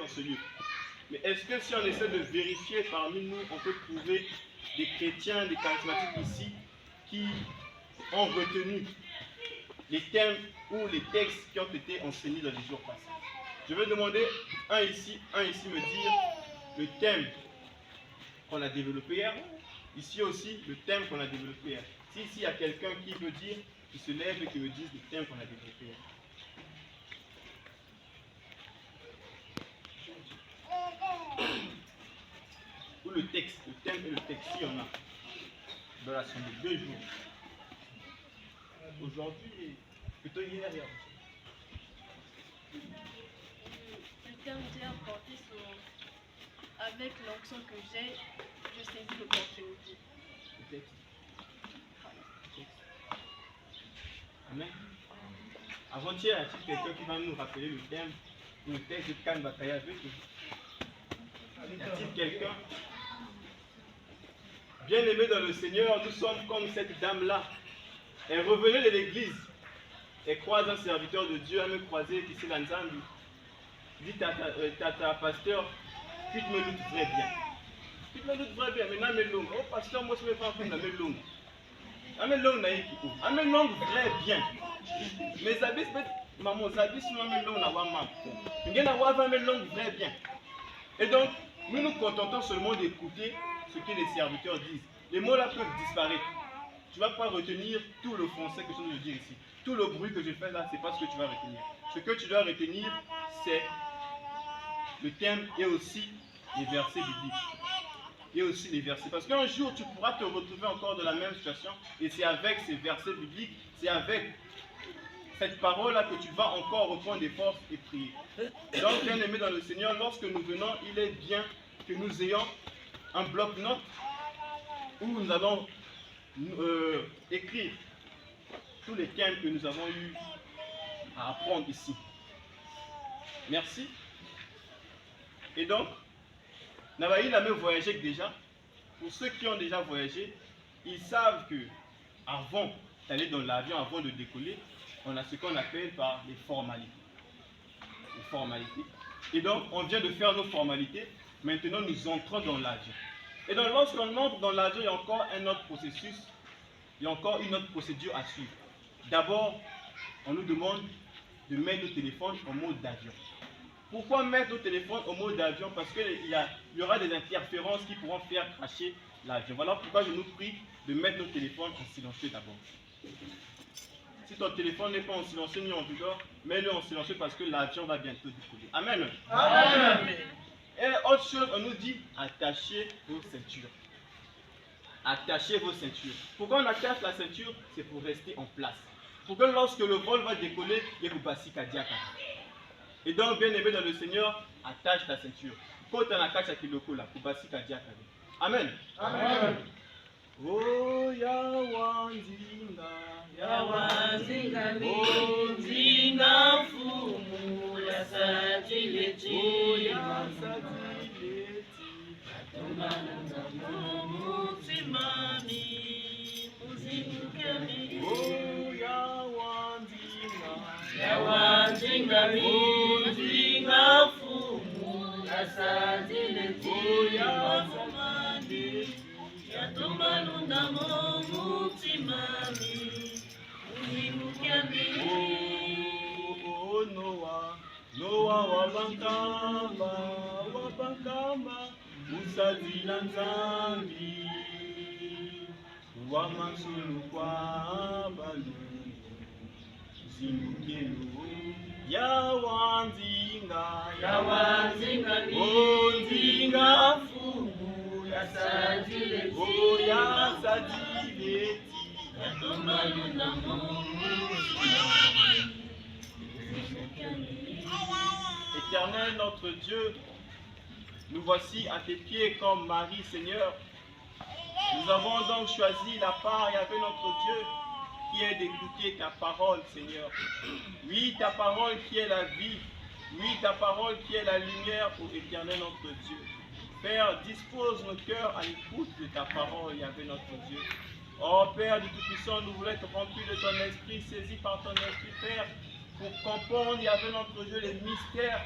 dans ce lieu. Mais est-ce que si on essaie de vérifier parmi nous, on peut trouver des chrétiens, des charismatiques ici, qui ont retenu les thèmes ou les textes qui ont été enseignés dans les jours passés? Je vais demander un ici me dire le thème qu'on a développé hier. Ici aussi, le thème qu'on a développé hier. Si ici il y a quelqu'un qui veut dire, qui se lève et qui me dise le thème qu'on a développé hier. Ou le texte, le thème et le texte, s'il y en a. Dans la semaine, 2 jours. Aujourd'hui et plutôt hier et avant. Le thème était apporté avec l'onction que j'ai, je saisis l'opportunité. Le texte. Amen. Avant-hier, y a-t-il quelqu'un qui va nous rappeler le thème ou le texte de Kan Bakaya avec nous? Y a-t-il quelqu'un? Bien-aimé dans le Seigneur, nous sommes comme cette dame-là. Elle revenait de l'église. Elle croise un serviteur de Dieu, elle me croisait ici dans Nzambi. Dit tata pasteur, tu me doutes très bien. Tu me doutes très bien, maintenant mes longues. Oh pasteur, moi je me fais un peu dans mes longues. Mes longues naïki. Mes longues très bien. Mes habits, maman, mes habits sont mes longues na wama. Mes longues très bien. Et donc, nous nous contentons seulement d'écouter ce que les serviteurs disent. Les mots là peuvent disparaître. Tu ne vas pas retenir tout le français que je viens de dire ici. Tout le bruit que je fais là, ce n'est pas ce que tu vas retenir. Ce que tu dois retenir, c'est le thème et aussi les versets bibliques. Et aussi les versets. Parce qu'un jour, tu pourras te retrouver encore dans la même situation. Et c'est avec ces versets bibliques, c'est avec cette parole-là que tu vas encore reprendre des forces et prier. Donc, bien aimé dans le Seigneur, lorsque nous venons, il est bien que nous ayons un bloc-notes où nous allons écrire tous les thèmes que nous avons eu à apprendre ici. Merci. Et donc, Navaï a même voyagé déjà. Pour ceux qui ont déjà voyagé, ils savent que avant d'aller dans l'avion, avant de décoller, on a ce qu'on appelle par les formalités. Les formalités. Et donc, on vient de faire nos formalités. Maintenant, nous entrons dans l'avion. Et donc, lorsqu'on entre dans l'avion, il y a encore un autre processus. Il y a encore une autre procédure à suivre. D'abord, on nous demande de mettre nos téléphones en mode d'avion. Pourquoi mettre nos téléphones en mode d'avion? Parce qu'il y aura des interférences qui pourront faire cracher l'avion. Voilà pourquoi je nous prie de mettre nos téléphones en silencieux d'abord. Si ton téléphone n'est pas en silencieux ni en vibreur, mets-le en silencieux parce que l'avion va bientôt décoller. Amen. Amen. Et autre chose, on nous dit attachez vos ceintures. Attachez vos ceintures. Pourquoi on attache la ceinture? C'est pour rester en place. Pour que lorsque le vol va décoller, il y ait une bassi cardiaque. Et donc, bien aimé dans le Seigneur, attache ta ceinture. Quand on attache à kiloko là, pour bassi cardiaque. Amen. Amen. Oh Yawanzinga, Yawanzinga Nzinga Fumu Yasatileti Yasatileti Atumananga Mutimani Muzimukemi Oh Yawanzinga, Yawanzinga Nzinga Fumu Yasatileti Yasatileti Yatumalunda Mutimani Muzimukemi Oh Noah wabankamba Usadila Nzambi Wamasulu kwa balungu Zimukelu Yawanzinga Nzinga Fumu Yasatileti Oh Yasatileti Yatumalunda Éternel notre Dieu, nous voici à tes pieds comme Marie, Seigneur. Nous avons donc choisi la part avec notre Dieu qui est d'écouter ta parole, Seigneur. Oui, ta parole qui est la vie. Oui, ta parole qui est la lumière pour éternel notre Dieu. Père, dispose nos cœurs à l'écoute de ta parole, avec notre Dieu. Oh Père du Tout-Puissant, nous voulons être remplis de ton esprit, saisis par ton esprit, Père, pour comprendre, avec notre Dieu, les mystères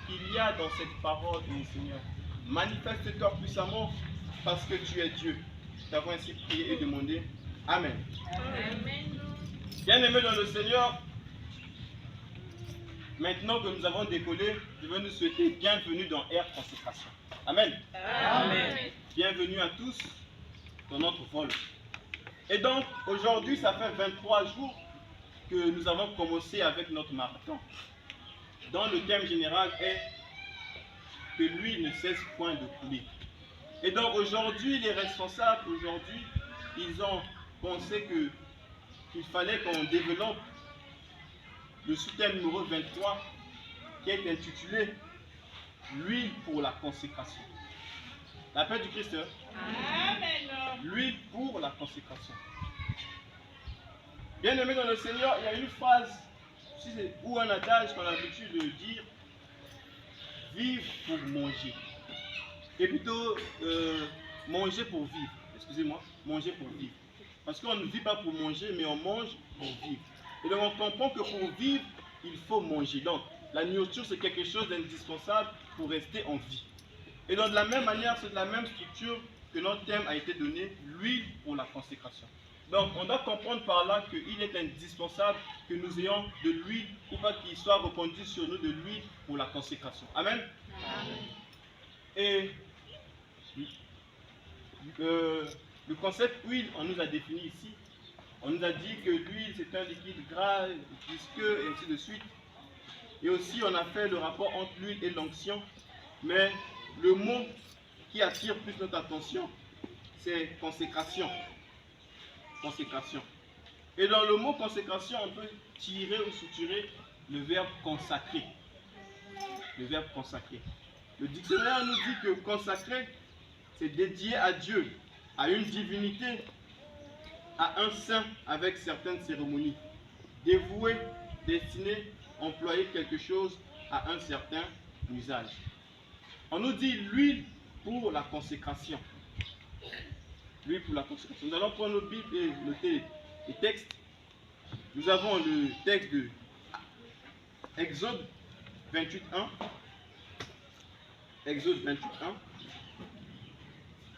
qu'il y a dans cette parole, mon Seigneur. Manifeste-toi puissamment parce que tu es Dieu. Nous t'avons ainsi prié et demandé. Amen. Bien-aimés dans le Seigneur, maintenant que nous avons décollé, je veux nous souhaiter bienvenue dans Air Consécration. Amen. Amen. Bienvenue à tous dans notre vol. Et donc, aujourd'hui, ça fait 23 jours que nous avons commencé avec notre marathon. Dont le thème général est que l'huile ne cesse point de couler. Et donc, aujourd'hui, les responsables, aujourd'hui, ils ont pensé qu'il fallait qu'on développe le sous-thème numéro 23 qui est intitulé l'huile pour la consécration. La paix du Christ. L'huile pour la consécration. Bien aimé dans le Seigneur, il y a une phrase ou un adage qu'on a l'habitude de dire vivre pour manger. Et plutôt manger pour vivre. Excusez-moi, manger pour vivre. Parce qu'on ne vit pas pour manger, mais on mange pour vivre. Et donc on comprend que pour vivre, il faut manger. Donc la nourriture, c'est quelque chose d'indispensable pour rester en vie. Et donc de la même manière, c'est de la même structure que notre thème a été donné, l'huile pour la consécration. Donc on doit comprendre par là qu'il est indispensable que nous ayons de l'huile, ou pas qu'il soit répandu sur nous de l'huile pour la consécration. Amen. Amen. Et le concept huile, on nous a défini ici. On nous a dit que l'huile c'est un liquide gras, visqueux et ainsi de suite. Et aussi on a fait le rapport entre l'huile et l'onction. Mais le mot qui attire plus notre attention, c'est consécration. Consécration. Et dans le mot consécration, on peut tirer ou suturer le verbe consacrer. Le verbe consacrer. Le dictionnaire nous dit que consacrer, c'est dédié à Dieu, à une divinité, à un saint avec certaines cérémonies. Dévoué, destiné, employer quelque chose à un certain usage. On nous dit l'huile pour la consécration. L'huile pour la consécration. Nous allons prendre nos Bibles et noter les textes. Nous avons le texte de Exode 28.1. Exode 28.1.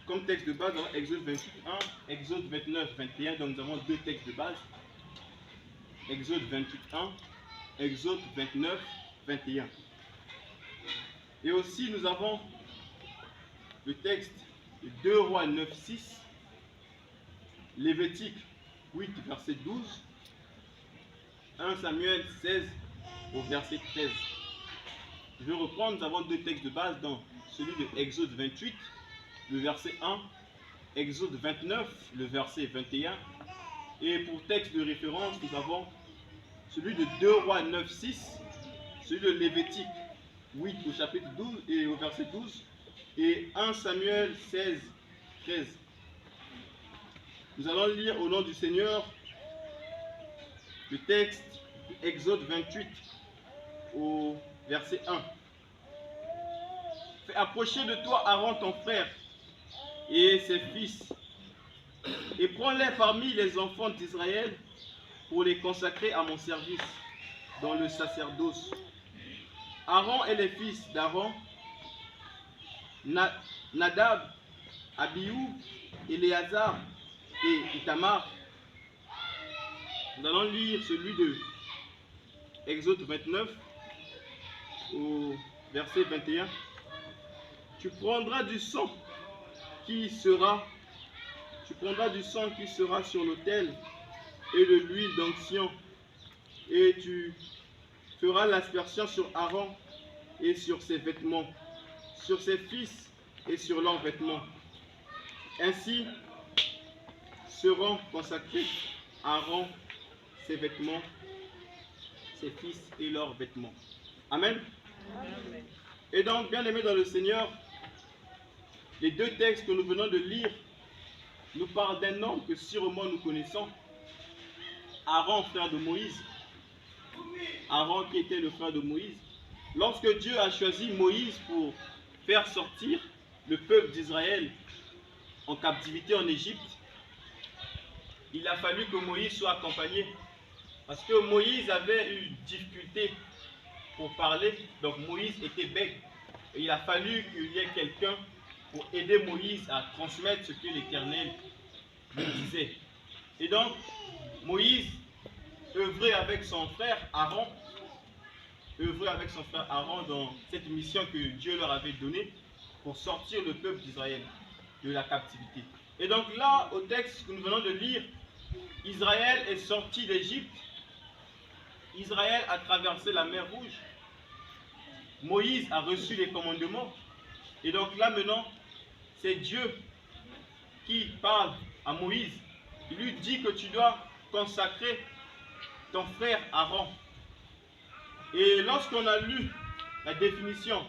Comme texte de base, dans Exode 28.1, Exode 29.21. Donc nous avons deux textes de base. Exode 28.1, Exode 29.21. Et aussi nous avons le texte de 2 Rois 9.6, Lévitique 8, verset 12, 1 Samuel 16, au verset 13. Je vais reprendre, nous avons deux textes de base dans celui de Exode 28, le verset 1, Exode 29, le verset 21. Et pour texte de référence, nous avons celui de 2 Rois 9.6, celui de Lévitique 8 au chapitre 12 et au verset 12, et 1 Samuel 16, 13. Nous allons lire au nom du Seigneur le texte Exode 28 au verset 1. Fais approcher de toi Aaron ton frère et ses fils, et prends-les parmi les enfants d'Israël pour les consacrer à mon service dans le sacerdoce. Aaron et les fils d'Aaron, Nadab, Abihu, Éléazar et Itamar. Nous allons lire celui de Exode 29 au verset 21. Tu prendras du sang qui sera sur l'autel et de l'huile d'onction, et tu feras l'aspersion sur Aaron et sur ses vêtements, sur ses fils et sur leurs vêtements. Ainsi seront consacrés Aaron, ses vêtements, ses fils et leurs vêtements. Amen. Amen. Et donc, bien aimés dans le Seigneur, les deux textes que nous venons de lire nous parlent d'un homme que sûrement nous connaissons, Aaron, frère de Moïse. Aaron qui était le frère de Moïse. Lorsque Dieu a choisi Moïse pour faire sortir le peuple d'Israël en captivité en Égypte, il a fallu que Moïse soit accompagné. Parce que Moïse avait eu difficulté pour parler. Donc Moïse était bègue. Et il a fallu qu'il y ait quelqu'un pour aider Moïse à transmettre ce que l'Éternel lui disait. Et donc, Moïse œuvrait avec son frère Aaron, dans cette mission que Dieu leur avait donnée pour sortir le peuple d'Israël de la captivité. Et donc là, au texte que nous venons de lire, Israël est sorti d'Égypte, Israël a traversé la mer Rouge, Moïse a reçu les commandements, et donc là maintenant, c'est Dieu qui parle à Moïse. Il lui dit que tu dois consacrer ton frère Aaron. Et lorsqu'on a lu la définition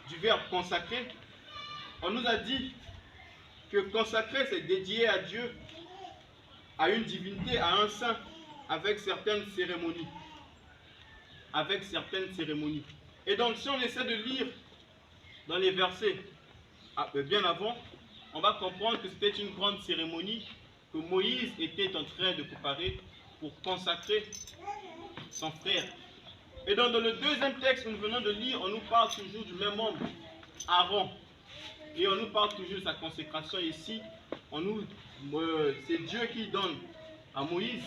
du verbe consacrer, on nous a dit que consacrer, c'est dédié à Dieu, à une divinité, à un saint, avec certaines cérémonies. Et donc, si on essaie de lire dans les versets bien avant, on va comprendre que c'était une grande cérémonie que Moïse était en train de préparer pour consacrer son frère. Et donc, dans le deuxième texte que nous venons de lire, on nous parle toujours du même homme, Aaron. Et on nous parle toujours de sa consécration ici. C'est Dieu qui donne à Moïse.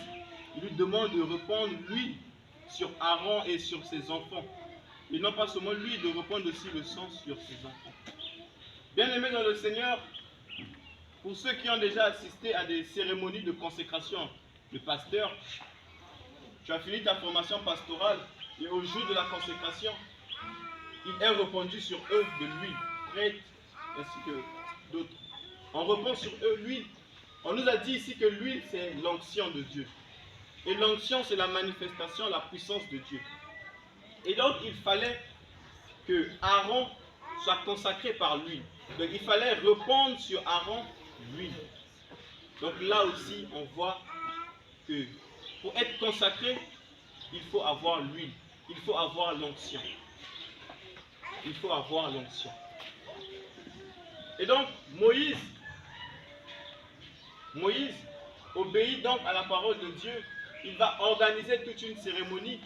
Il lui demande de répandre l'huile sur Aaron et sur ses enfants. Et non pas seulement lui, de répandre aussi le sang sur ses enfants. Bien-aimés dans le Seigneur, pour ceux qui ont déjà assisté à des cérémonies de consécration de pasteur, tu as fini ta formation pastorale et au jour de la consécration, il est répandu sur eux de l'huile, prêtre ainsi que d'autres. On répand sur eux l'huile. On nous a dit ici que l'huile, c'est l'onction de Dieu. Et l'onction, c'est la manifestation, la puissance de Dieu. Et donc, il fallait que Aaron soit consacré par l'huile. Donc, il fallait répandre sur Aaron l'huile. Donc, là aussi, on voit que pour être consacré, il faut avoir l'huile. Il faut avoir l'onction. Il faut avoir l'onction. Et donc, Moïse obéit donc à la parole de Dieu. Il va organiser toute une cérémonie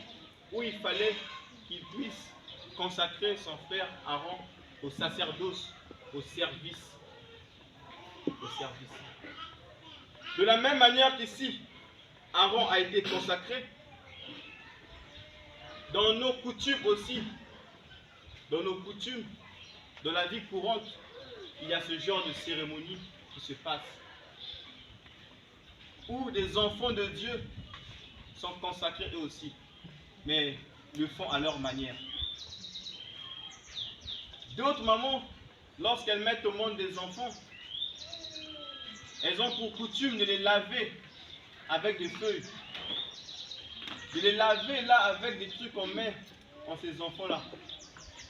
où il fallait qu'il puisse consacrer son frère Aaron au sacerdoce, au service. De la même manière qu'ici, Aaron a été consacré, dans nos coutumes aussi, dans la vie courante, il y a ce genre de cérémonie qui se passe, où des enfants de Dieu sont consacrés eux aussi, mais le font à leur manière. D'autres mamans, lorsqu'elles mettent au monde des enfants, elles ont pour coutume de les laver avec des feuilles, de les laver là avec des trucs qu'on met en ces enfants-là.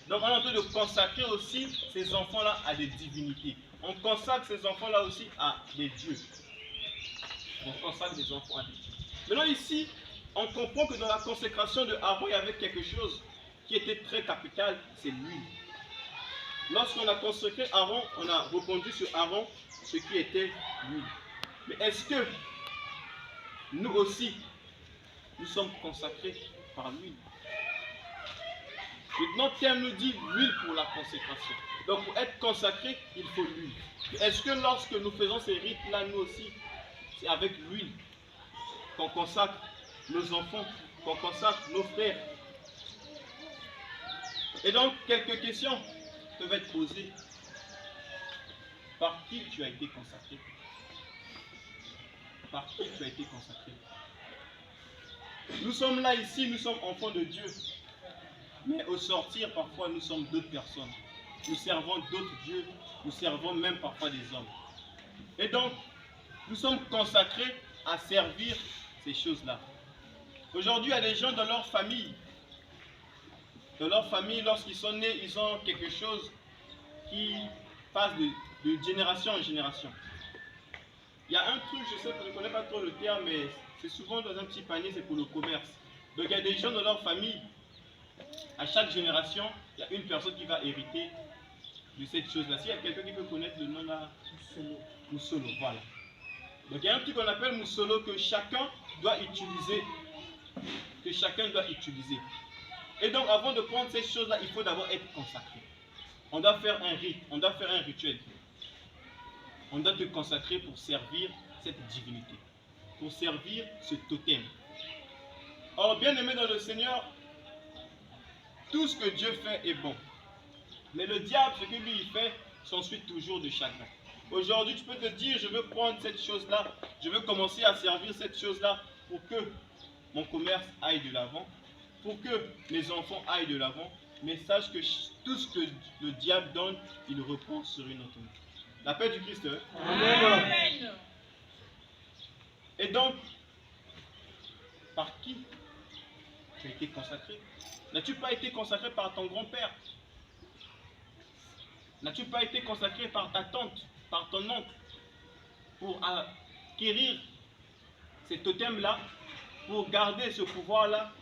Donc on est en train de consacrer aussi ces enfants-là à des divinités. On consacre ces enfants-là aussi à des dieux. On consacre des enfants à des dieux. Maintenant ici, on comprend que dans la consécration de Aaron, il y avait quelque chose qui était très capital, c'est l'huile. Lorsqu'on a consacré Aaron, on a répondu sur Aaron ce qui était l'huile. Mais est-ce que nous aussi, nous sommes consacrés par l'huile? Notre terme nous dit l'huile pour la consécration. Donc pour être consacré, il faut l'huile. Est-ce que lorsque nous faisons ces rites-là, nous aussi, c'est avec l'huile qu'on consacre nos enfants, qu'on consacre nos frères? Et donc, quelques questions peuvent être posées. Par qui tu as été consacré? Par qui tu as été consacré? Nous sommes là ici, nous sommes enfants de Dieu. Mais au sortir, parfois, nous sommes d'autres personnes. Nous servons d'autres dieux, nous servons même parfois des hommes. Et donc, nous sommes consacrés à servir ces choses-là. Aujourd'hui, il y a des gens dans leur famille. Dans leur famille, lorsqu'ils sont nés, ils ont quelque chose qui passe de génération en génération. Il y a un truc, je ne connais pas trop le terme, mais c'est souvent dans un petit panier, c'est pour le commerce. Donc il y a des gens dans leur famille, à chaque génération, il y a une personne qui va hériter de cette chose-là. S'il y a quelqu'un qui peut connaître le nom là, Moussolo, voilà. Donc il y a un truc qu'on appelle Moussolo que chacun doit utiliser. Et donc, avant de prendre ces choses-là, il faut d'abord être consacré. On doit faire un rite, on doit faire un rituel. On doit te consacrer pour servir cette divinité, pour servir ce totem. Or, bien aimé dans le Seigneur, tout ce que Dieu fait est bon. Mais le diable, ce que lui il fait, s'ensuit toujours de chagrin. Aujourd'hui, tu peux te dire, je veux prendre cette chose-là, je veux commencer à servir cette chose-là pour que mon commerce aille de l'avant, pour que mes enfants aillent de l'avant, mais sache que tout ce que le diable donne, il reprend sur une autre main. La paix du Christ. Amen. Et donc, par qui tu as été consacré? N'as-tu pas été consacré par ton grand-père? N'as-tu pas été consacré par ta tante, par ton oncle, pour acquérir ces totems-là, pour garder ce pouvoir-là?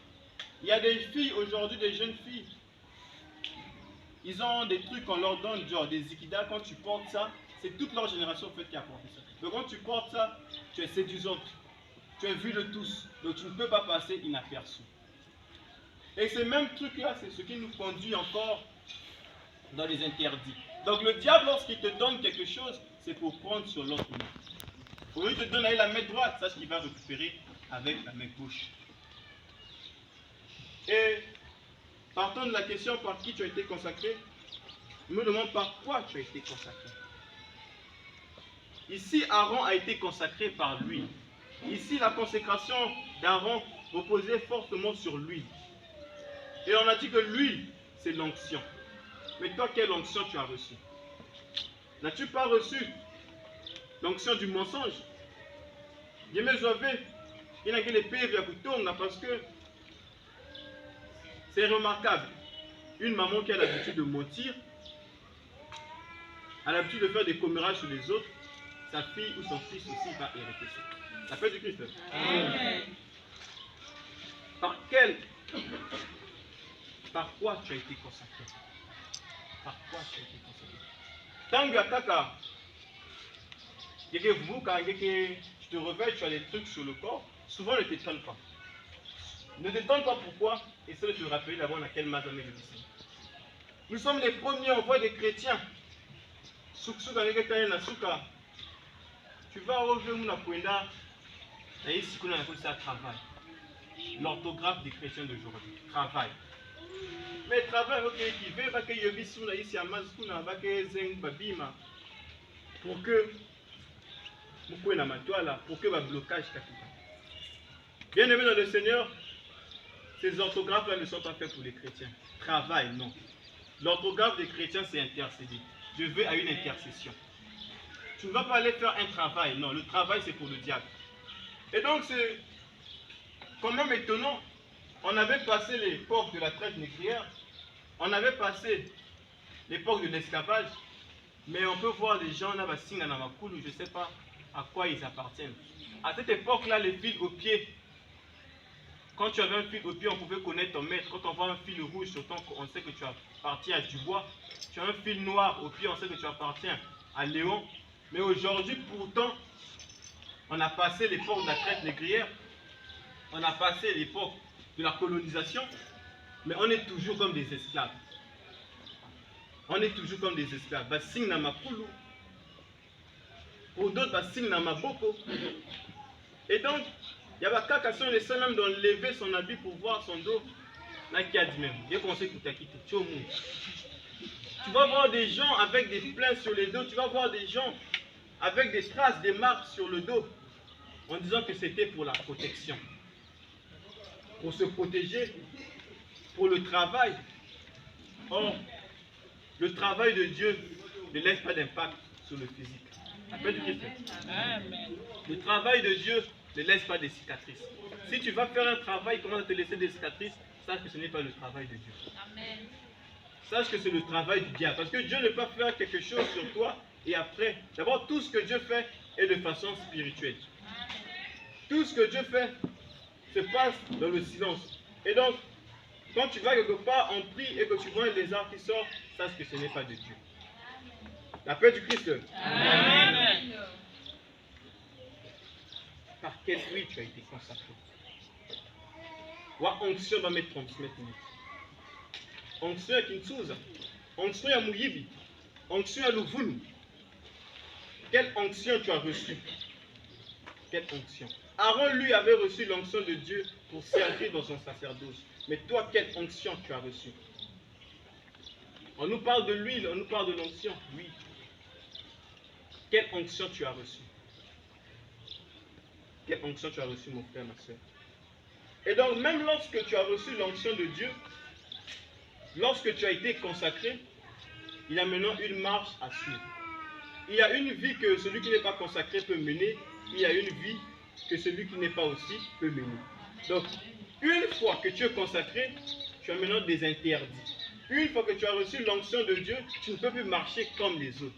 Il y a des filles aujourd'hui, des jeunes filles, ils ont des trucs qu'on leur donne, genre des ikidas, quand tu portes ça, c'est toute leur génération en fait qui a porté ça. Donc quand tu portes ça, tu es séduisante, tu es vu de tous, donc tu ne peux pas passer inaperçu. Et ces mêmes trucs-là, c'est ce qui nous conduit encore dans les interdits. Donc le diable, lorsqu'il te donne quelque chose, c'est pour prendre sur l'autre main. Pour lui te donne avec la main droite, sache qu'il va récupérer avec la main gauche. Et partant de la question par qui tu as été consacré, je me demande par quoi tu as été consacré. Ici, Aaron a été consacré par lui. Ici, la consécration d'Aaron reposait fortement sur lui. Et on a dit que l'huile, c'est l'onction. Mais toi, quelle onction tu as reçue? N'as-tu pas reçu l'onction du mensonge? Il y a que les pays parce que c'est remarquable. Une maman qui a l'habitude de mentir, a l'habitude de faire des commérages sur les autres, sa fille ou son fils aussi va hériter ça. La paix du Christ. Amen. Par quoi tu as été consacré? Par quoi tu as été consacré? Tant que kaka, tu te réveilles, tu as des trucs sur le corps, souvent ne t'étonne pas. Ne t'étonne pas pourquoi, essaie de te rappeler d'abord dans quel mazamé le lycée. Nous sommes les premiers, on voit des chrétiens. Tu vas revenir à Kwenda, et ici qu'on a un travail. L'orthographe des chrétiens d'aujourd'hui, travail. Mais travail, qui veut que Yobi Souna ici à Mazkuna, Zeng Babima, pour que pour que le blocage capita. Bien aimé dans le Seigneur, ces orthographes-là ne sont pas faits pour les chrétiens. Travail, non. L'orthographe des chrétiens, c'est intercéder. Je veux à une intercession. Tu ne vas pas aller faire un travail, non. Le travail, c'est pour le diable. Et donc, c'est quand même étonnant. On avait passé l'époque de la traite négrière, on avait passé l'époque de l'esclavage, mais on peut voir des gens là, je ne sais pas à quoi ils appartiennent. À cette époque-là, les fils au pied, quand tu avais un fil au pied, on pouvait connaître ton maître. Quand on voit un fil rouge sur ton on sait que tu appartiens à Dubois. Tu as un fil noir au pied, on sait que tu appartiens à Léon. Mais aujourd'hui, pourtant, on a passé l'époque de la traite négrière, on a passé l'époque de la colonisation, mais on est toujours comme des esclaves. On est toujours comme des esclaves. Basing nama pulu. Pour d'autres, basing nama boko. Et donc, il y a des cas qui sont les seuls même d'enlever son habit pour voir son dos. Là, qui a dit même, il y a commencé pour t'acquitter. Tu vas voir des gens avec des plaies sur les dos. Tu vas voir des gens avec des traces, des marques sur le dos, en disant que c'était pour la protection. Pour se protéger, pour le travail. Or, le travail de Dieu ne laisse pas d'impact sur le physique. Après du Christ. Le travail de Dieu ne laisse pas des cicatrices. Si tu vas faire un travail, comment te laisser des cicatrices, sache que ce n'est pas le travail de Dieu. Amen. Sache que c'est le travail du diable. Parce que Dieu ne peut pas faire quelque chose sur toi et après. D'abord, tout ce que Dieu fait est de façon spirituelle. Tout ce que Dieu fait se passe dans le silence. Et donc, quand tu vas quelque part en prie et que tu vois un lézard qui sort, sache que ce n'est pas de Dieu. La paix du Christ. Amen. Par quel fruit tu as été consacré? Wa onction va me transmettre. onction ya Kinsuza, onction ya Muyibi, onction ya Luvulu. Quelle onction tu as reçue? Quelle onction? Aaron, lui, avait reçu l'onction de Dieu pour servir dans son sacerdoce. Mais toi, quelle onction tu as reçue? On nous parle de l'huile, on nous parle de l'onction. Oui. Quelle onction tu as reçue? Quelle onction tu as reçue, mon frère, ma soeur? Et donc, même lorsque tu as reçu l'onction de Dieu, lorsque tu as été consacré, il y a maintenant une marche à suivre. Il y a une vie que celui qui n'est pas consacré peut mener. Il y a une vie que celui qui n'est pas aussi peut mener. Donc, une fois que tu es consacré, tu as maintenant des interdits. Une fois que tu as reçu l'onction de Dieu, tu ne peux plus marcher comme les autres.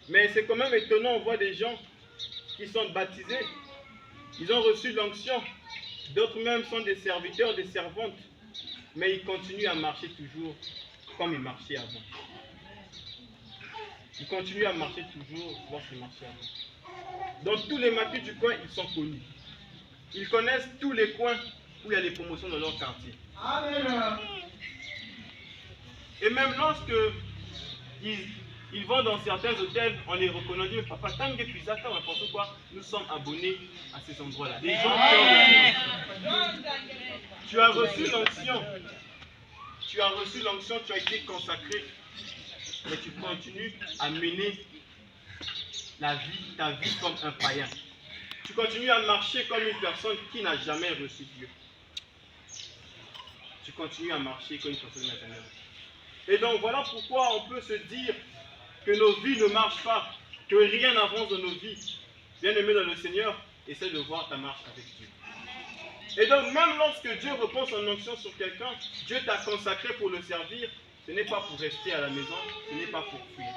Mais c'est quand même étonnant, on voit des gens qui sont baptisés, ils ont reçu l'onction, d'autres même sont des serviteurs, des servantes, mais ils continuent à marcher toujours comme ils marchaient avant. Ils continuent à marcher toujours lorsqu'ils marchaient avant. Dans tous les maquis du coin, ils sont connus. Ils connaissent tous les coins où il y a des promotions dans leur quartier. Amen. Et même lorsque ils vont dans certains hôtels, on les reconnaît, on dit, mais papa, tant que tu as n'importe quoi, nous sommes abonnés à ces endroits-là. Des gens qui ont reçu. Tu as reçu l'onction. Tu as reçu l'onction, tu as été consacré. Mais tu continues à mener ta vie comme un païen. Tu continues à marcher comme une personne qui n'a jamais reçu Dieu. Tu continues à marcher comme une personne qui n'a jamais reçu. Et donc voilà pourquoi on peut se dire que nos vies ne marchent pas, que rien n'avance dans nos vies. Bien-aimé dans le Seigneur, essaie de voir ta marche avec Dieu. Et donc même lorsque Dieu reprend son onction sur quelqu'un, Dieu t'a consacré pour le servir, ce n'est pas pour rester à la maison, ce n'est pas pour fuir.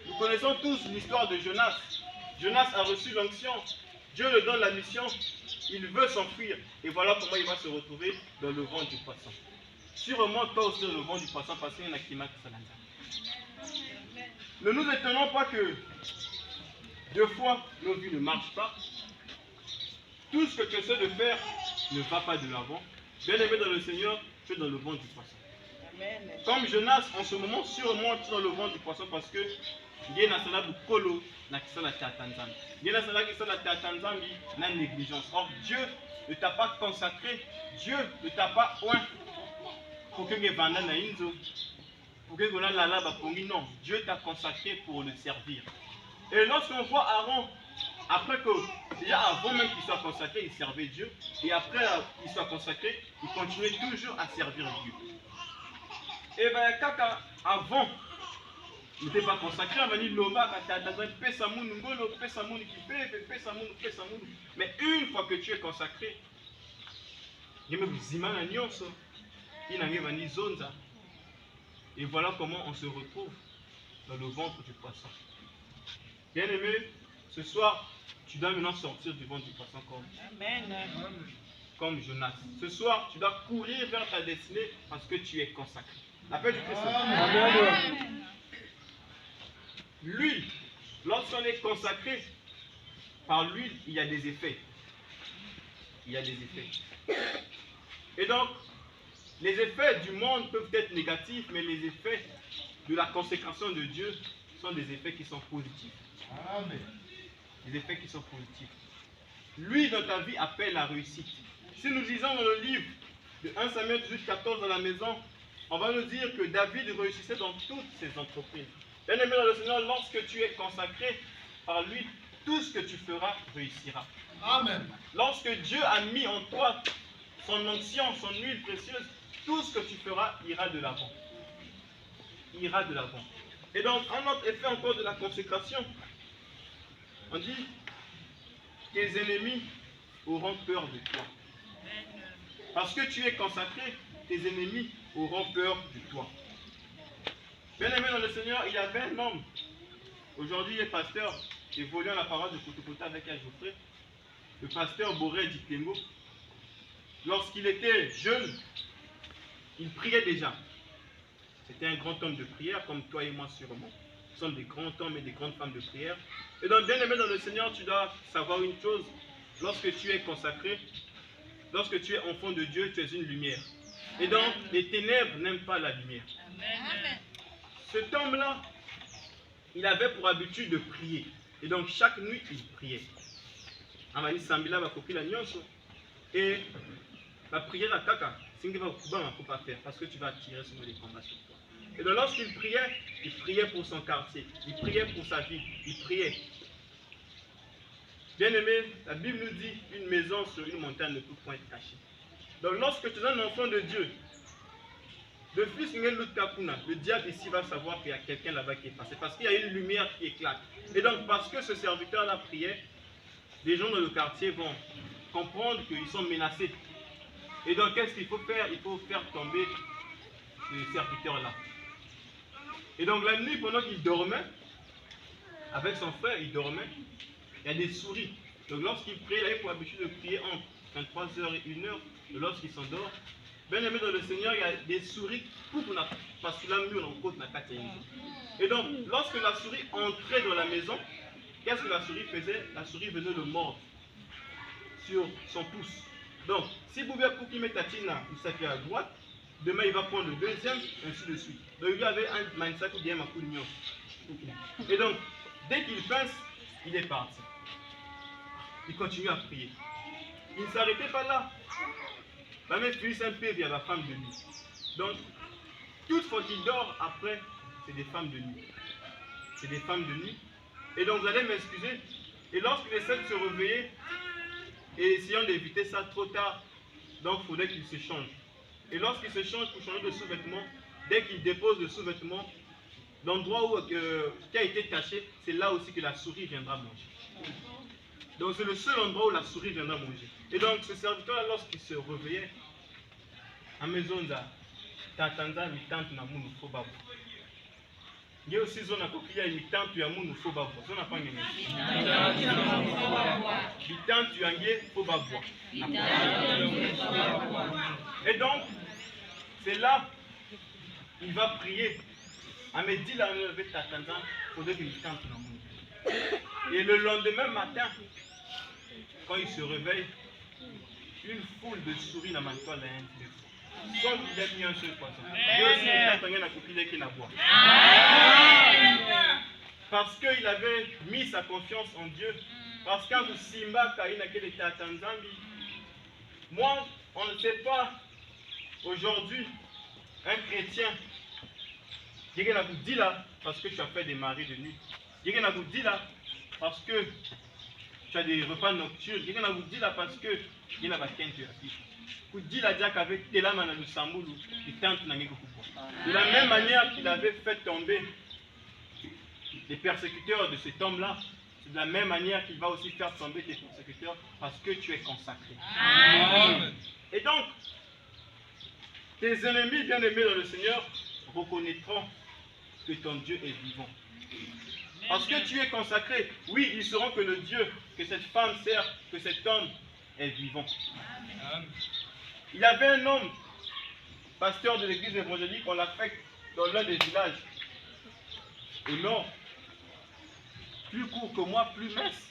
Nous connaissons tous l'histoire de Jonas. Jonas a reçu l'onction, Dieu lui donne la mission, il veut s'enfuir. Et voilà comment il va se retrouver dans le ventre du poisson. Sûrement toi aussi dans le ventre du poisson parce qu'il y en a qui m'a Ne nous étonnons pas que deux fois nos vies ne marchent pas. Tout ce que tu essaies de faire ne va pas de l'avant. Bien aimé dans le Seigneur, tu es dans le ventre du poisson. Comme Jonas, en ce moment, sûrement tu es dans le ventre du poisson parce que il y a la négligence. Or, Dieu ne t'a pas consacré, Dieu ne t'a pas oint pour que non, Dieu t'a consacré pour le servir. Et lorsqu'on voit Aaron, après que, déjà avant même qu'il soit consacré, il servait Dieu, et après qu'il soit consacré, il continuait toujours à servir Dieu. Et bien, quand avant, il n'était pas consacré, on va dire mais une fois que tu es consacré, et voilà comment on se retrouve dans le ventre du poisson. Bien aimé, ce soir, tu dois maintenant sortir du ventre du poisson comme Jonas. Ce soir, tu dois courir vers ta destinée parce que tu es consacré. L'appel du Christ. L'huile, lorsqu'on est consacré, par l'huile, il y a des effets. Il y a des effets. Et donc, les effets du monde peuvent être négatifs, mais les effets de la consécration de Dieu sont des effets qui sont positifs. Amen. Des effets qui sont positifs. Lui, dans ta vie, appelle la réussite. Si nous lisons dans le livre de 1 Samuel 18-14 dans la maison, on va nous dire que David réussissait dans toutes ses entreprises. Bien aimé dans le Seigneur, lorsque tu es consacré par lui, tout ce que tu feras réussira. Amen. Lorsque Dieu a mis en toi son onction, son huile précieuse, tout ce que tu feras ira de l'avant. Ira de l'avant. Et donc, un autre effet encore de la consécration, on dit, tes ennemis auront peur de toi. Parce que tu es consacré, tes ennemis auront peur de toi. Bien aimé dans le Seigneur, il y avait un homme. Aujourd'hui, il est pasteur, évoluant la parole de Kotokota avec Geoffrey. Le pasteur Boré Ditengo. Lorsqu'il était jeune, il priait déjà. C'était un grand homme de prière, comme toi et moi sûrement. Nous sommes des grands hommes et des grandes femmes de prière. Et donc, bien aimé dans le Seigneur, tu dois savoir une chose. Lorsque tu es consacré, lorsque tu es enfant de Dieu, tu es une lumière. Et donc, les ténèbres n'aiment pas la lumière. Amen. Cet homme-là, il avait pour habitude de prier. Et donc, chaque nuit, il priait. Amani Sambila va copier la nuance. Et la prière à Kaka, c'est ce qu'il va pas faire parce que tu vas attirer sur les combats sur toi. Et donc, lorsqu'il priait pour son quartier, il priait pour sa vie, il priait. Bien aimé, la Bible nous dit une maison sur une montagne ne peut point être cachée. Donc, lorsque tu es un enfant de Dieu, le fils le diable ici va savoir qu'il y a quelqu'un là-bas qui est passé parce qu'il y a une lumière qui éclate. Et donc, parce que ce serviteur-là priait, les gens dans le quartier vont comprendre qu'ils sont menacés. Et donc, qu'est-ce qu'il faut faire? Il faut faire tomber ce serviteur-là. Et donc, la nuit, pendant qu'il dormait, avec son frère, il dormait, il y a des souris. Donc, lorsqu'il prie, il avait pour habitude de prier entre 23h et 1h. Et lorsqu'il s'endort, bien aimé dans le Seigneur, il y a des souris qui passent sous la mur en côte. Et donc, lorsque la souris entrait dans la maison, qu'est-ce que la souris faisait? La souris venait le mordre sur son pouce. Donc, si vous voulez pour qu'il mette la tina, il s'appuie à droite, demain il va prendre le deuxième, ainsi de suite. Donc, il y avait un mindset qui vient à coup de. Et donc, dès qu'il pince, il est parti. Il continue à prier. Il ne s'arrêtait pas là. La même fils un peu vers la femme de nuit. Donc, toutefois qu'il dort, après, c'est des femmes de nuit. C'est des femmes de nuit. Et donc, vous allez m'excuser. Et lorsqu'il essaie de se réveiller, et essayant d'éviter ça trop tard, donc il faudrait qu'il se change. Et lorsqu'il se change pour changer de sous-vêtement, dès qu'il dépose le sous-vêtement, l'endroit qui a été taché, c'est là aussi que la souris viendra manger. Donc c'est le seul endroit où la souris viendra manger. Et donc ce serviteur-là, lorsqu'il se réveillait, à maison, Tatanza, mi tante na munu fobabu. Il y a aussi zone à coquille, mi tante ya munu fobabu. Zone à pas ngene. Mi tante ya ngé fobabu. Et donc, c'est là, il va prier. À me dit la levé Tatanza, il faudrait que mi tante na munu. Et le lendemain matin, quand il se réveille, une foule de souris n'a pas la haine. Sans qu'il ait mis un seul poisson. Il aussi une copine qui n'a boit. Parce qu'il avait mis sa confiance en Dieu. Parce qu'à Simba, Kaina, qui était à Tanzanie, moi, on ne sait pas aujourd'hui, un chrétien, il y a vous dit là, parce que tu as fait des maris de nuit. Il y a vous dit là, parce que tu as des repas nocturnes. Il y a vous dit là, parce que il y a quelqu'un qui a dit. De la même manière qu'il avait fait tomber les persécuteurs de cet homme-là, c'est de la même manière qu'il va aussi faire tomber tes persécuteurs parce que tu es consacré. Amen. Et donc, tes ennemis bien-aimés dans le Seigneur reconnaîtront que ton Dieu est vivant. Parce que tu es consacré, oui, ils sauront que le Dieu que cette femme sert, que cet homme est vivant. Amen. Il y avait un homme, pasteur de l'église évangélique, on l'a fait dans l'un des villages au nord, plus court que moi, plus mince,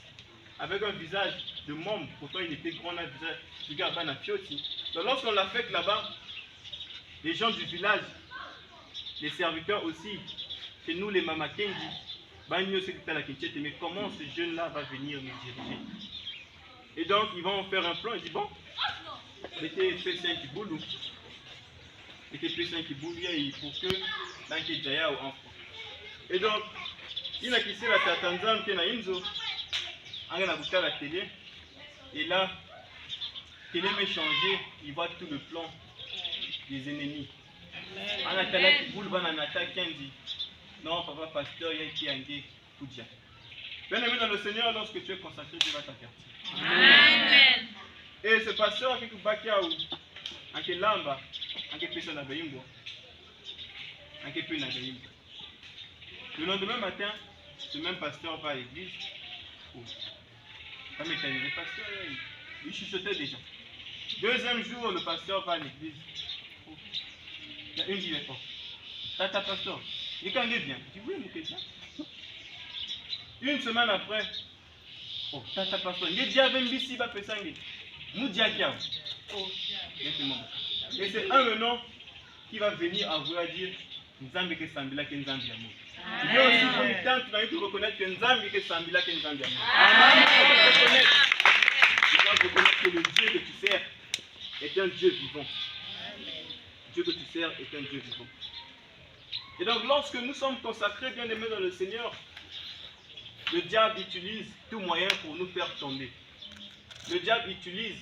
avec un visage de môme, pourtant il était grand, un visage de Garbana Fioti. Donc lorsqu'on l'a fait là-bas, les gens du village, les serviteurs aussi, chez nous les Mama Kendi, mais comment ce jeune-là va venir nous diriger? Et donc ils vont faire un plan, ils disent bon, il était P5 qui boule. Il était P5 qui boule pour que dans qu'il y ait un enfant. Et donc, il a quitté la Tanzanie qui est à Inzo. Il a goûté à la télé. Et là, la télé m'a changé. Il voit tout le plan des ennemis. Il a télé qui boule, il a attaqué qui dit non, papa pasteur, il y a qui a un Koudja. Bien aimé dans le Seigneur, lorsque tu es consacré, Dieu va t'avertir. Amen. Et ce pasteur qui est bakia ou en qui lamba, en qui pèse na beimbo, en qui peut na beimbo. Le lendemain matin, ce même pasteur va à l'église. Ça m'étonne, le pasteur, il chuchotait déjà. Deuxième jour, le pasteur va à l'église. Il y a une qui est forte. Tata pasteur, il est quand même bien. Je dis oui, mais bien. Une semaine après, oh, tata pasteur, il est déjà avec Mbisi, il va faire ça. Moudiakia. Oh, c'est mon. Et c'est un maintenant qui va venir à vouloir dire Nzambe que Sambila que Nzambe Yamour. Mais aussi pour le temps, tu vas reconnaître que Nzambe que Sambila que Nzambe Yamour. Tu dois reconnaître que le Dieu que tu sers est un Dieu vivant. Dieu que tu sers est un Dieu vivant. Et donc lorsque nous sommes consacrés, bien aimés dans le Seigneur, le diable utilise tout moyen pour nous faire tomber. Le diable utilise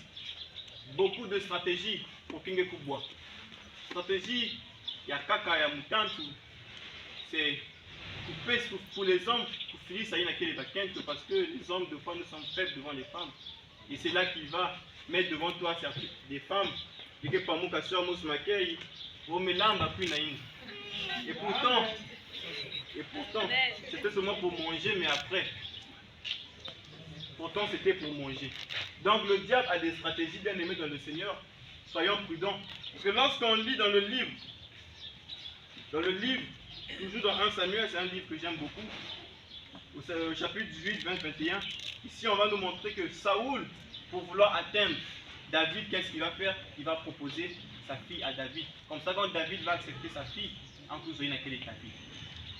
beaucoup de stratégies pour Kinge Kubwa. Stratégie, il y a Kaka, il y a Mutantu. C'est pour les hommes, pour finir ça y est, parce que les hommes, de fois, nous sommes faibles devant les femmes. Et c'est là qu'il va mettre devant toi des femmes. Et pourtant, c'était seulement pour manger, mais après. Pourtant, c'était pour manger. Donc, le diable a des stratégies bien aimées dans le Seigneur. Soyons prudents. Parce que lorsqu'on lit dans le livre, toujours dans 1 Samuel, c'est un livre que j'aime beaucoup, au chapitre 18, 20, 21, ici on va nous montrer que Saoul, pour vouloir atteindre David, qu'est-ce qu'il va faire? Il va proposer sa fille à David. Comme ça, quand David va accepter sa fille, en plus, il n'a qu'elle est ta fille.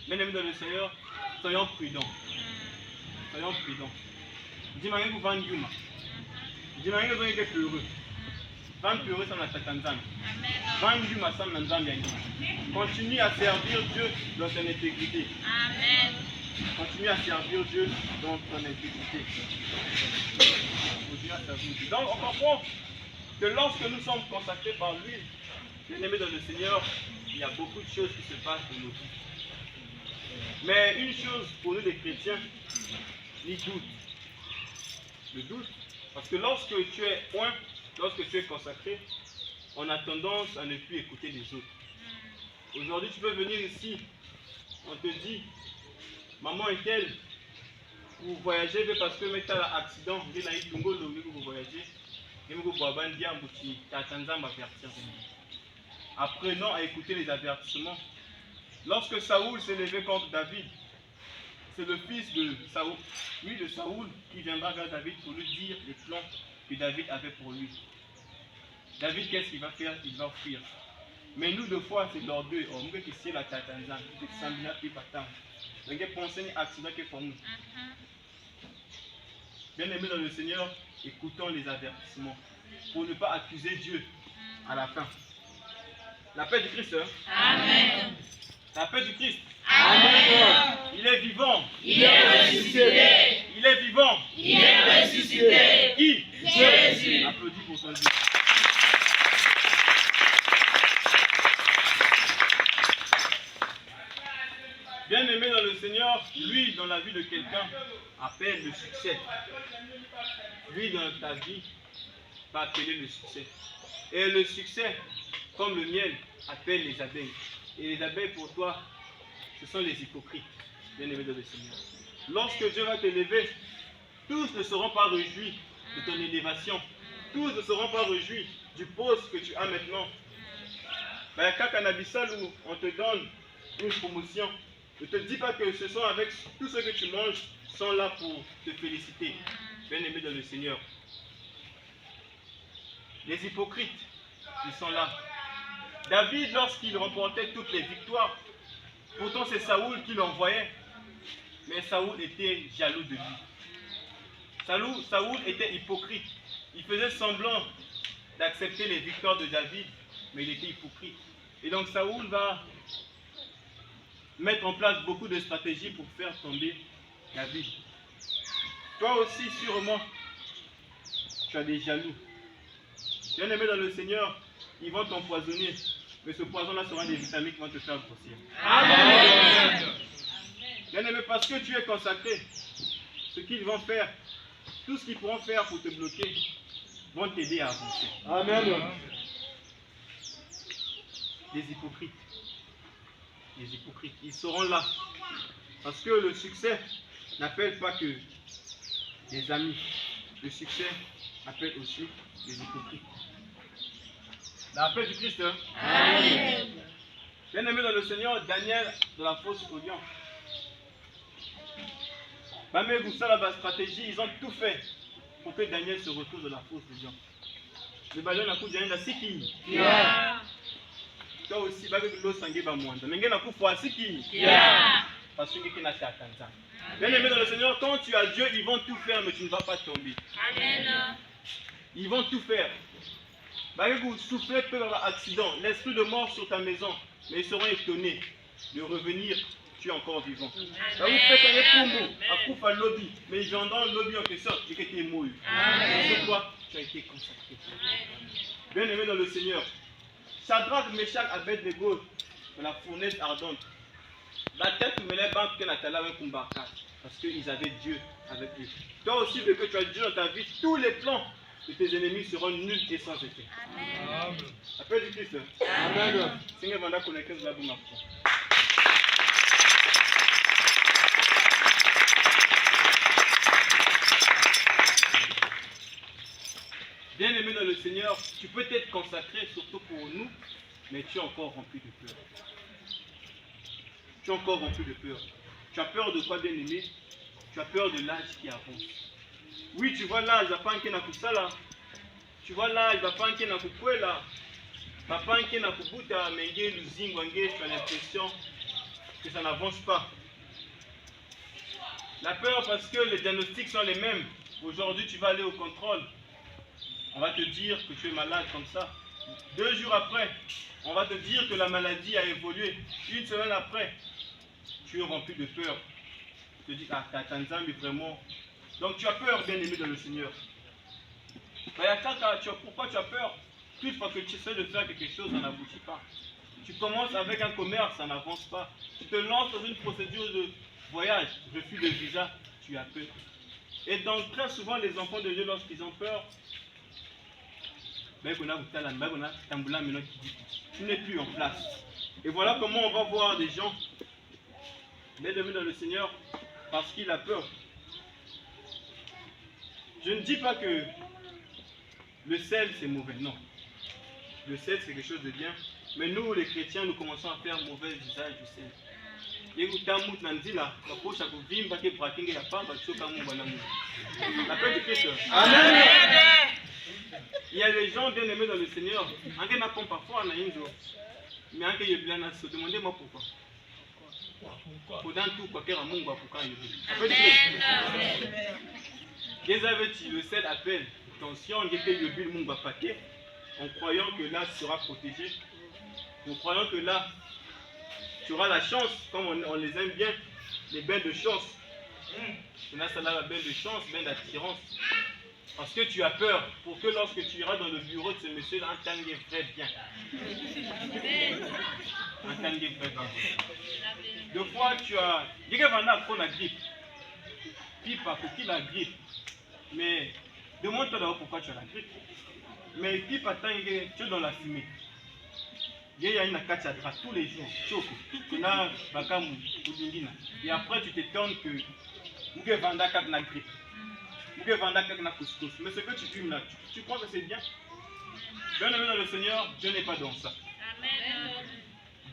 Bien aimés dans le Seigneur, soyons prudents. Soyons prudents. Dis-moi que vous vendez Yuma. Dis-moi que vous êtes heureux. Vendre heureux, ça n'a pas de temps. Vendre Yuma, ça n'a pas de temps. Continue à servir Dieu dans son intégrité. Amen. Continue à servir Dieu dans ton intégrité. Continue à servir Dieu. Donc, on comprend que lorsque nous sommes consacrés par lui, bien aimés dans le Seigneur, il y a beaucoup de choses qui se passent dans nos vies. Mais une chose pour nous les chrétiens, les doutes. Le doute. Parce que lorsque tu es point, lorsque tu es consacré, on a tendance à ne plus écouter les autres. Aujourd'hui, tu peux venir ici, on te dit, maman est-elle, vous voyagez parce que tu as un accident, vous voyagez, apprenons à écouter les avertissements. Lorsque Saoul s'est levé contre David, c'est le fils de Saoul, oui, de Saoul, qui viendra vers David pour lui dire les plans que David avait pour lui. David, qu'est-ce qu'il va faire? Il va fuir. Mais nous, deux fois, c'est l'orgueil. On veut que c'est la tatanza, que ça ne peut pas tant. On veut penser à un accident qui est pour nous. Bien aimé dans le Seigneur, écoutons les avertissements pour ne pas accuser Dieu à la fin. La paix du Christ. Amen. La paix du Christ. Amen. Il est vivant. Il est ressuscité. Il est vivant. Il est ressuscité. Qui? Jésus. Applaudis pour son Dieu. Bien aimé dans le Seigneur, lui, dans la vie de quelqu'un, appelle le succès. Lui, dans ta vie, va appeler le succès. Et le succès, comme le miel, appelle les abeilles. Et les abeilles, pour toi, ce sont les hypocrites, bien aimé dans le Seigneur. Lorsque Dieu va t'élever, tous ne seront pas réjouis de ton élévation. Tous ne seront pas réjouis du poste que tu as maintenant. Ben, quand où on te donne une promotion, ne te dis pas que ce sont avec tout ce que tu manges sont là pour te féliciter. Bien aimé dans le Seigneur. Les hypocrites, ils sont là. David, lorsqu'il remportait toutes les victoires, pourtant c'est Saoul qui l'envoyait, mais Saoul était jaloux de lui. Saoul était hypocrite. Il faisait semblant d'accepter les victoires de David, mais il était hypocrite. Et donc Saoul va mettre en place beaucoup de stratégies pour faire tomber David. Toi aussi, sûrement, tu as des jaloux. Bien aimé dans le Seigneur, ils vont t'empoisonner, mais ce poison-là sera des vitamines qui vont te faire grossir. Amen. Bien aimé, parce que tu es consacré, ce qu'ils vont faire, tout ce qu'ils pourront faire pour te bloquer, vont t'aider à avancer. Amen. Les hypocrites. Les hypocrites, ils seront là. Parce que le succès n'appelle pas que les amis. Le succès appelle aussi les hypocrites. La paix du Christ. Hein? Amen. Bien aimé dans le Seigneur, Daniel de la fosse au lion. Bamé Goussa, la stratégie, ils ont tout fait pour que Daniel se retrouve de la fosse au lion. Le ballon n'a pas de siki. Toi aussi, bah avec l'eau sanguine va moins. Mais n'a pas fois siki. Parce que qui n'a pas atteint. Bien aimé dans le Seigneur, quand tu as Dieu, ils vont tout faire, mais tu ne vas pas tomber. Amen. Ils vont tout faire. Bah avec vous soufflez peu avoir accident, l'esprit de mort sur ta maison, mais ils seront étonnés de revenir. Tu es encore vivant. Bah vous faites un époumou, à coup à lobby, mais ils viendront le lobby en question et que tu es mouillé. C'est quoi? Tu as été consacré. Bien aimé dans le Seigneur. Shadrach, Meshach, Abednego, dans la fournaise ardente. La tête me lève que Nathalie avec Kumbaka. Parce qu'ils avaient Dieu avec eux. Toi aussi, vu que tu as Dieu dans ta vie, tous les plans de tes ennemis seront nuls et sans effet. Amen. Après du Christ. Amen. Seigneur, Vanda connecté, vous avez ma foi. Bien aimé dans le Seigneur, tu peux t'être consacré surtout pour nous, mais tu es encore rempli de peur. Tu es encore rempli de peur. Tu as peur de quoi, bien aimé? Tu as peur de l'âge qui avance. Oui, tu vois l'âge, papa qui n'a pas ça là. Tu vois l'âge, papa qui n'a pas quoi là. Papa qui n'a pas bouta, mais tu as l'impression que ça n'avance pas. La peur parce que les diagnostics sont les mêmes. Aujourd'hui, tu vas aller au contrôle. On va te dire que tu es malade comme ça. 2 jours après, on va te dire que la maladie a évolué. 1 semaine après, tu es rempli de peur. Tu te dis, ah, t'as Tanzanie vraiment. Donc tu as peur, bien aimé dans le Seigneur. Pourquoi tu as peur? Toutefois que tu essaies de faire quelque chose, ça n'aboutit pas. Tu commences avec un commerce, ça n'avance pas. Tu te lances dans une procédure de voyage, refus de visa, tu as peur. Et donc très souvent, les enfants de Dieu, lorsqu'ils ont peur, tu n'es plus en place. Et voilà comment on va voir des gens, bien aimés dans le Seigneur, parce qu'il a peur. Je ne dis pas que le sel c'est mauvais, non. Le sel c'est quelque chose de bien, mais nous les chrétiens nous commençons à faire mauvais usage du sel. Il y a des gens bien aimés dans le Seigneur, parfois mais se demandez-moi pourquoi. Le sel appelle attention, en croyant que là tu seras protégé, en croyant que là tu auras la chance, comme on les aime bien, les bains de chance. Là, ça a la bain de chance, bain d'attirance. Parce que tu as peur, pour que lorsque tu iras dans le bureau de ce monsieur-là, un tangué vrai bien. Un tangué vrai bien. 2 fois, tu as. Il y a la grippe. Puis, pas pour qui la grippe. Mais demande-toi d'abord pourquoi tu as la grippe. Mais puis, pas tant tu es dans la fumée. Il y a une kachadra tous les jours. Et après, tu t'étonnes que tu vends la grippe. Mais ce que tu fumes là, tu crois que c'est bien? Bien aimé dans le Seigneur, Dieu n'est pas dans ça. Amen.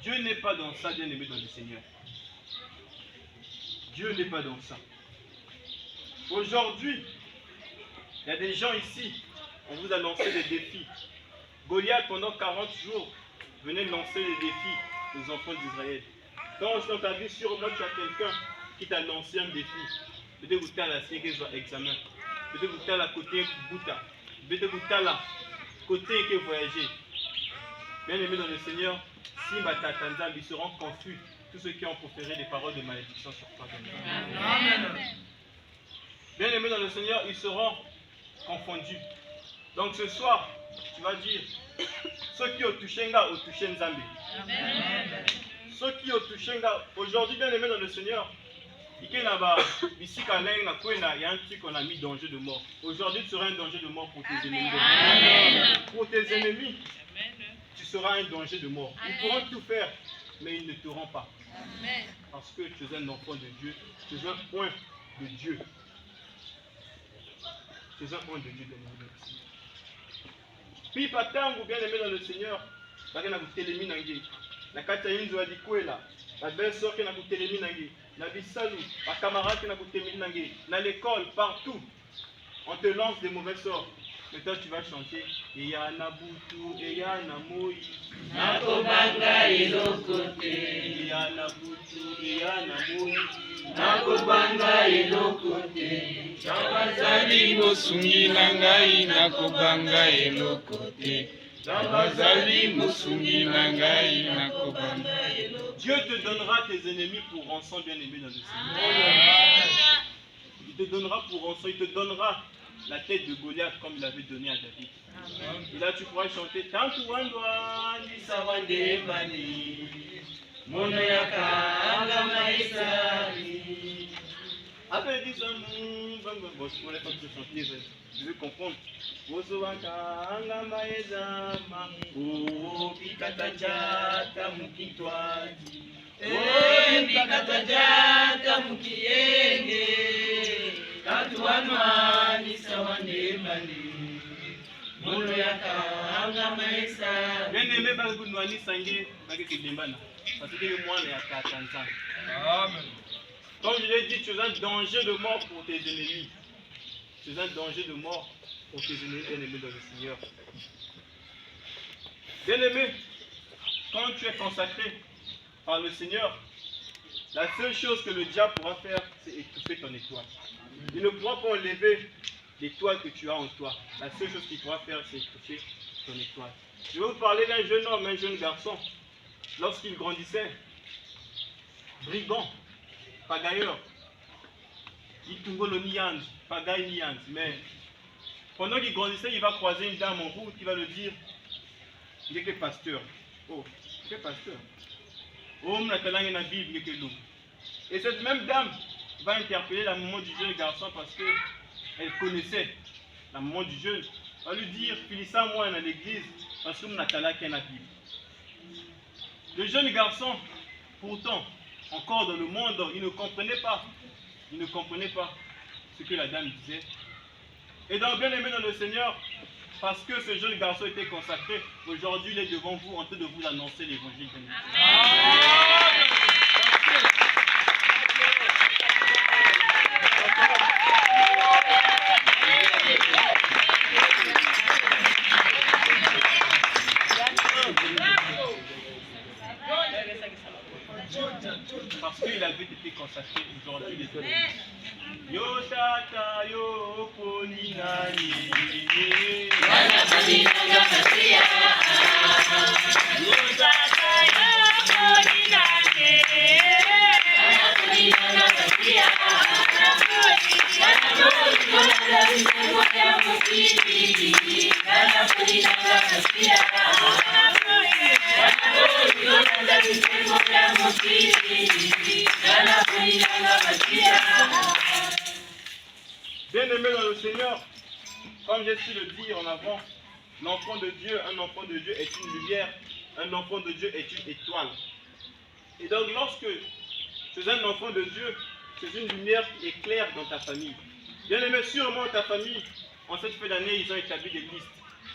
Dieu n'est pas dans ça, bien aimé dans le Seigneur. Dieu n'est pas dans ça. Aujourd'hui, il y a des gens ici, on vous a lancé des défis. Goliath, pendant 40 jours, venait lancer les défis aux enfants d'Israël. Quand dans ta vie, sûrement tu as quelqu'un qui t'a lancé un défi. Peut-être que tu as la série examen. Peut-être que tu as la côté Bouta. Peut-être que tu as la côté qui voyager. Bien aimé dans le Seigneur, si Batatanza, ils seront confus. Tous ceux qui ont proféré des paroles de malédiction sur toi. Amen. Bien aimé dans le Seigneur, ils seront confondus. Donc ce soir, tu vas dire, ceux qui ont touché Nga ont touché Nzambi. Ceux qui ont touché Nga, aujourd'hui bien aimé dans le Seigneur, il y a un truc qu'on a mis danger de mort. Aujourd'hui, tu seras un danger de mort pour tes ennemis. Pour tes ennemis, tu seras un danger de mort. Ils pourront tout faire, mais ils ne t'auront pas. Parce que tu es un enfant de Dieu, tu es un point de Dieu. Tu es un point de Dieu dans le monde. Puis, patango bien aimé dans le Seigneur, la kataïnzo a dit quoi là? La belle-sœur qui n'a pas télémi nangi, la bisalou, la camarade qui n'a pas télémi nangi, dans l'école, partout, on te lance des mauvais sorts. Et toi tu vas chanter Eyana Boutou, Eyana Moïse. Nakobanga elokote. Eyana Boutou, Eyana Moïse. Nakobanga elokote. Bazali mosungi na ngai nakobanga eloko te. Bazali mosungi na ngai nakobanga eloko. Dieu te donnera tes ennemis pour rançon, bien-aimé dans le Seigneur. Il te donnera pour rançon, il te donnera la tête de Goliath comme il avait donné à David. Et là tu pourras chanter Tantuandwa Sawande mani. Mono yakanga maisari. Après 10 ans, bon, je pourrais pas te chanter, je vais comprendre. Bosowaka maezama, oh, Pikatajata mukitwaji. Pikatajata mukiyenge. Katuanwa ni sawande mani. Mono yakanga maisari. bien-aimé, Bagundwani Sangé, Bagekidembana, parce que le moine est à 4 ans. Amen. Comme je l'ai dit, tu es un danger de mort pour tes ennemis. Tu es un danger de mort pour tes ennemis, bien-aimés dans le Seigneur. Bien-aimé, quand tu es consacré par le Seigneur, la seule chose que le diable pourra faire, c'est étouffer ton étoile. Il ne pourra pas enlever l'étoile que tu as en toi. La seule chose qu'il pourra faire, c'est étouffer ton étoile. Je vais vous parler d'un jeune homme, un jeune garçon. Lorsqu'il grandissait, brigand, pagailleur, Itungolo Niyanj, Pagaille Niyanj. Mais pendant qu'il grandissait, il va croiser une dame en route qui va le dire il est que pasteur. Oh, il est pasteur. Oh, la Bible, il est que l'eau. Et cette même dame va interpeller la maman du jeune garçon parce qu'elle connaissait la maman du jeune. Elle va lui dire Filissa moi dans l'église parce que mon atala qui est la Bible. Le jeune garçon, pourtant, encore dans le monde, il ne comprenait pas. Il ne comprenait pas ce que la dame disait. Et donc, bien aimé dans le Seigneur, parce que ce jeune garçon était consacré, aujourd'hui il est devant vous en train de vous annoncer l'évangile. Parce qu'il avait été consacré, aujourd'hui il est devant vous. Yo tata yo poni nani. Bien-aimé dans le Seigneur, comme j'ai su le dire en avant, l'enfant de Dieu, un enfant de Dieu est une lumière, un enfant de Dieu est une étoile. Et donc lorsque tu es un enfant de Dieu, c'est une lumière qui éclaire dans ta famille. Bien-aimé, sûrement ta famille, en cette fin d'année, ils ont établi des listes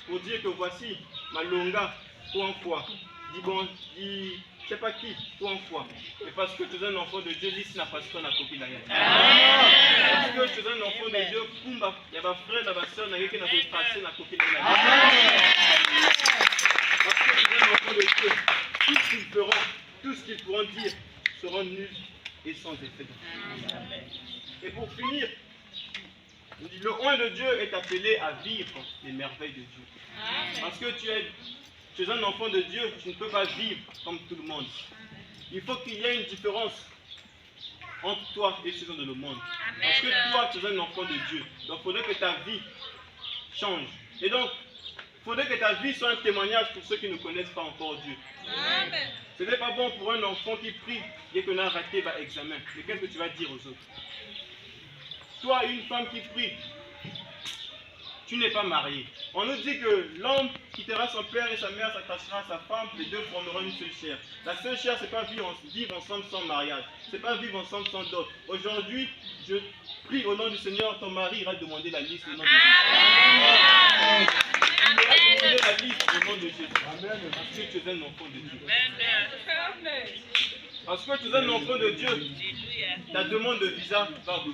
pour dire que voici ma longa pour un foie, dis bon, dis je ne sais pas qui, pour un foie. Et parce que tu es un enfant de Dieu, liste n'a pas ce qu'on a copié d'ailleurs. Parce que tu es un enfant de Dieu, Kumba, il y a ma frère, il y a ma soeur, il y a qui n'a pas passé, n'a copié d'ailleurs. Parce que tu es un enfant de Dieu, tout ce qu'ils feront, tout ce qu'ils pourront dire seront nuls et sans effet. Et pour finir, on dit, le oint de Dieu est appelé à vivre les merveilles de Dieu. Parce que tu es un enfant de Dieu, tu ne peux pas vivre comme tout le monde. Il faut qu'il y ait une différence entre toi et ceux dans le monde. Parce que toi, tu es un enfant de Dieu. Donc il faudrait que ta vie change. Et donc, il faudrait que ta vie soit un témoignage pour ceux qui ne connaissent pas encore Dieu. Ce n'est pas bon pour un enfant qui prie et qu'on a raté l'examen. Mais qu'est-ce que tu vas dire aux autres? Toi, une femme qui prie, tu n'es pas marié. On nous dit que l'homme quittera son père et sa mère, s'attachera à sa femme, les deux formeront une seule chair. La seule chair, ce n'est pas vivre ensemble sans mariage. Ce n'est pas vivre ensemble sans dot. Aujourd'hui, je prie au nom du Seigneur, ton mari ira demander la liste au nom de Jésus. Il ira demander la liste au nom de Jésus. Parce que tu es un enfant de Dieu. Parce que tu es un enfant de Dieu, ta demande de visa va